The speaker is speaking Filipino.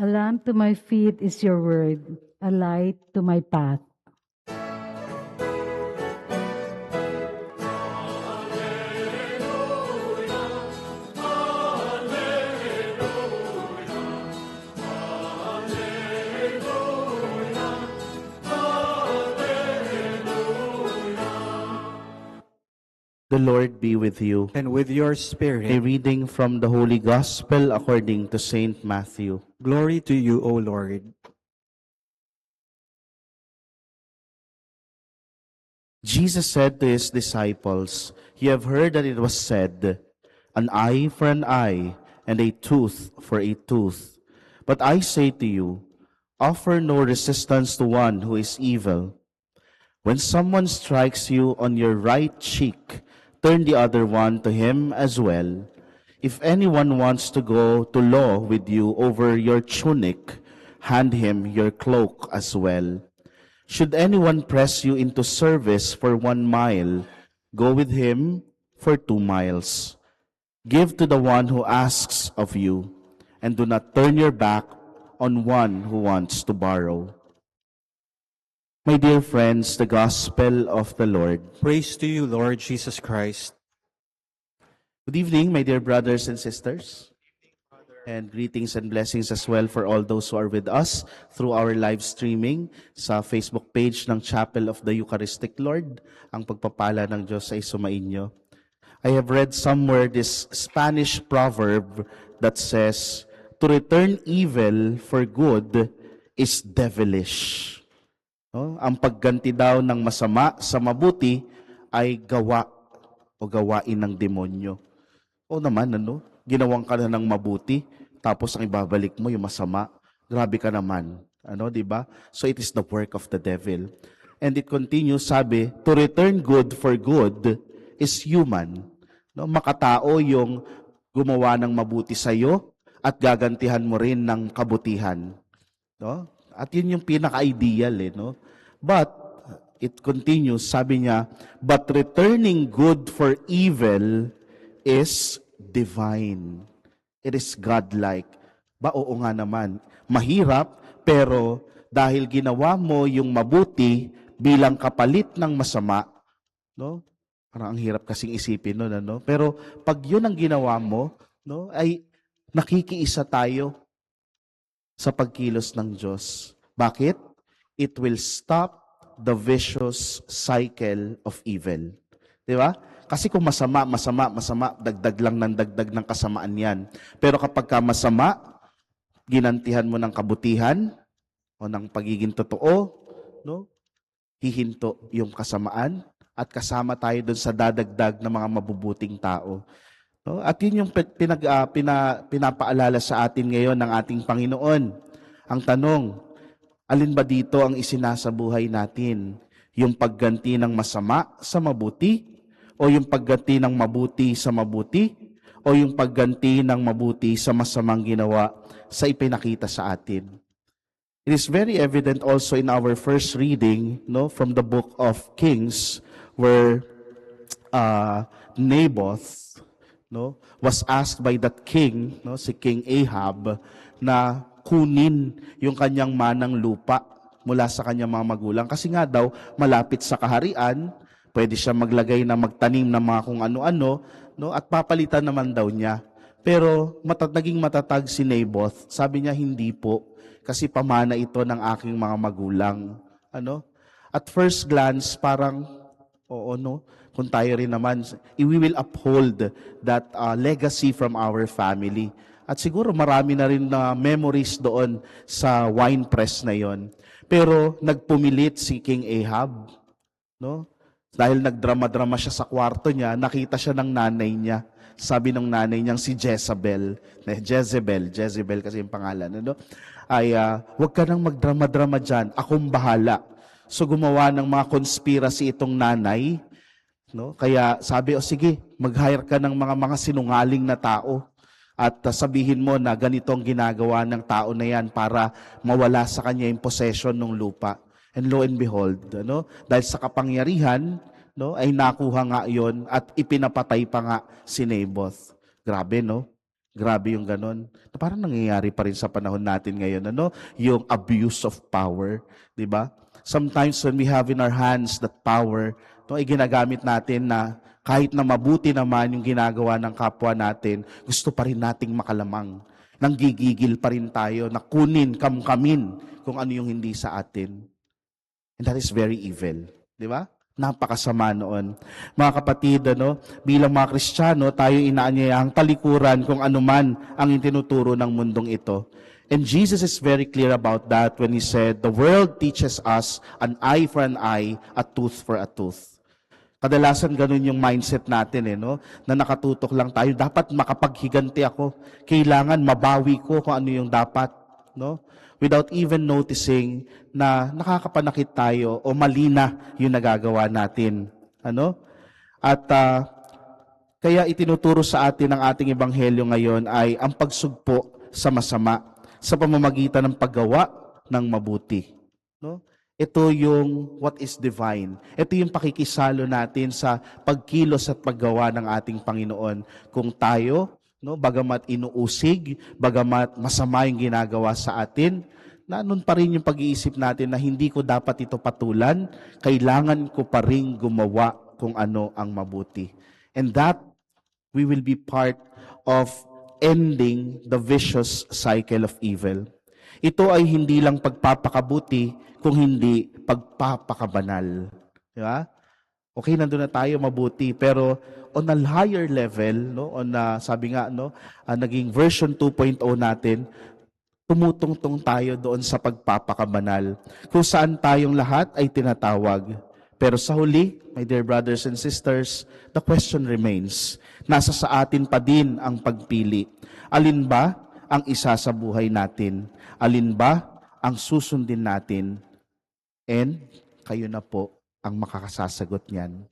lamp to my feet is your word, a light to my path. The Lord be with you. And with your A spirit. reading from the Holy Gospel according to Saint Matthew. Glory to you, O Lord. Jesus said to his disciples, "You have heard that it was said, an eye for an eye, and a tooth for a tooth. But I say to you, offer no resistance to one who is evil. When someone strikes you on your right cheek, turn the other one to him as well. If anyone wants to go to law with you over your tunic, hand him your cloak as well. Should anyone press you into service for 1 mile, go with him for 2 miles. Give to the one who asks of you, and do not turn your back on one who wants to borrow." My dear friends, the Gospel of the Lord. Praise to you, Lord Jesus Christ. Good evening, my dear brothers and sisters. And greetings and blessings as well for all those who are with us through our live streaming sa Facebook page ng Chapel of the Eucharistic Lord. Ang pagpapala ng Diyos ay sumainyo. I have read somewhere this Spanish proverb that says, "To return evil for good is devilish." No? Ang pagganti daw ng masama sa mabuti ay gawa o gawain ng demonyo. O naman, ano? Ginawang ka na ng mabuti, tapos ang ibabalik mo yung masama. Grabe ka naman. Ano, di ba? So it is the work of the devil. And it continues, sabi, to return good for good is human. No? Makatao yung gumawa ng mabuti sa iyo at gagantihan mo rin ng kabutihan. No? At yun yung pinaka-ideal, no? But, it continues, sabi niya, but returning good for evil is divine. It is godlike. Ba, oo nga naman. Mahirap, pero dahil ginawa mo yung mabuti bilang kapalit ng masama, no? Parang ang hirap kasing isipin nun, ano? Pero pag yun ang ginawa mo, no, ay nakikiisa tayo sa pagkilos ng Diyos. Bakit? It will stop the vicious cycle of evil. Di ba? Kasi kung masama, dagdag lang ng dagdag ng kasamaan yan. Pero kapag ka masama, ginantihan mo ng kabutihan o ng pagiging totoo, no? Hihinto yung kasamaan at kasama tayo dun sa dadagdag ng mga mabubuting tao. No? At yun yung pinapaalala sa atin ngayon ng ating Panginoon. Ang tanong, alin ba dito ang isinasabuhay natin? Yung pagganti ng masama sa mabuti? O yung pagganti ng mabuti sa mabuti? O yung pagganti ng mabuti sa masamang ginawa sa ipinakita sa atin? It is very evident also in our first reading, no, from the book of Kings, where Naboth, no, was asked by that king, no, si King Ahab, na kunin yung kanyang manang lupa mula sa kanyang mga magulang. Kasi nga daw, malapit sa kaharian, pwede siya maglagay na magtanim ng mga kung ano-ano, no, at papalitan naman daw niya. Pero naging matatag si Naboth. Sabi niya, hindi po, kasi pamana ito ng aking mga magulang. Ano? At first glance, parang, oo, no? Kung tayo rin naman, we will uphold that legacy from our family. At siguro marami na rin na memories doon sa wine press na yon. Pero nagpumilit si King Ahab, no? Dahil nagdrama-drama siya sa kwarto niya, nakita siya ng nanay niya. Sabi ng nanay niyang si Jezebel kasi yung pangalan, ano? Ay, huwag ka nang magdrama-drama dyan, akong bahala. So gumawa ng mga conspiracy itong nanay, no? Kaya sabi, o sige, mag-hire ka ng mga sinungaling na tao at sabihin mo na ganito ang ginagawa ng tao na yan para mawala sa kanya yung possession ng lupa. And lo and behold, ano, dahil sa kapangyarihan, no, ay nakuha nga yon at ipinapatay pa nga si Naboth. Grabe, no? Grabe yung ganun. Parang nangyayari pa rin sa panahon natin ngayon, ano? Yung abuse of power, di ba? Sometimes when we have in our hands that power, ay ginagamit natin na kahit na mabuti naman yung ginagawa ng kapwa natin, gusto pa rin nating makalamang. Nanggigigil pa rin tayo na kunin, kamkamin kung ano yung hindi sa atin. And that is very evil, di ba? Napakasama noon. Mga kapatid, bilang mga Kristiyano, tayo inaanyayahang talikuran kung anuman ang itinuturo ng mundong ito. And Jesus is very clear about that when He said, the world teaches us an eye for an eye, a tooth for a tooth. Kadalasan ganun yung mindset natin, na nakatutok lang tayo. Dapat makapaghiganti ako. Kailangan mabawi ko kung ano yung dapat. No? Without even noticing na nakakapanakit tayo o mali na yung nagagawa natin. At kaya itinuturo sa atin ng ating ebanghelyo ngayon ay ang pagsugpo sa masama sa pamamagitan ng paggawa ng mabuti. Ito yung what is divine. Ito yung pakikisalo natin sa pagkilos at paggawa ng ating Panginoon. Kung tayo, bagamat inuusig, bagamat masama yung ginagawa sa atin, nanon pa rin yung pag-iisip natin na hindi ko dapat ito patulan, kailangan ko pa rin gumawa kung ano ang mabuti. And that, we will be part of ending the vicious cycle of evil. Ito ay hindi lang pagpapakabuti, kung hindi pagpapakabanal. Di ba? Okay, nandun na tayo, mabuti. Pero on a higher level, sabi nga, naging version 2.0 natin, tumutungtong tayo doon sa pagpapakabanal. Kung saan tayong lahat ay tinatawag. Pero sa huli, my dear brothers and sisters, the question remains, nasa sa atin pa din ang pagpili. Alin ba ang isa sa buhay natin? Alin ba ang susundin natin? And kayo na po ang makakasasagot niyan.